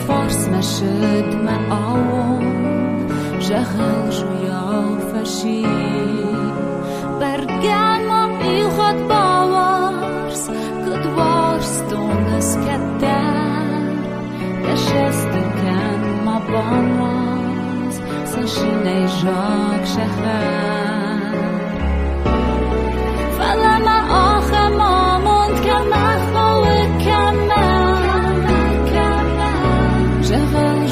خارس مشد ما آوم جهل جویا فرشی برگن ما ایخاد باورس کد وارستونس کتر دشست کن ما بانواز سنشینه جاک شهر فلما آخه ما موند کم اخوه کم جهل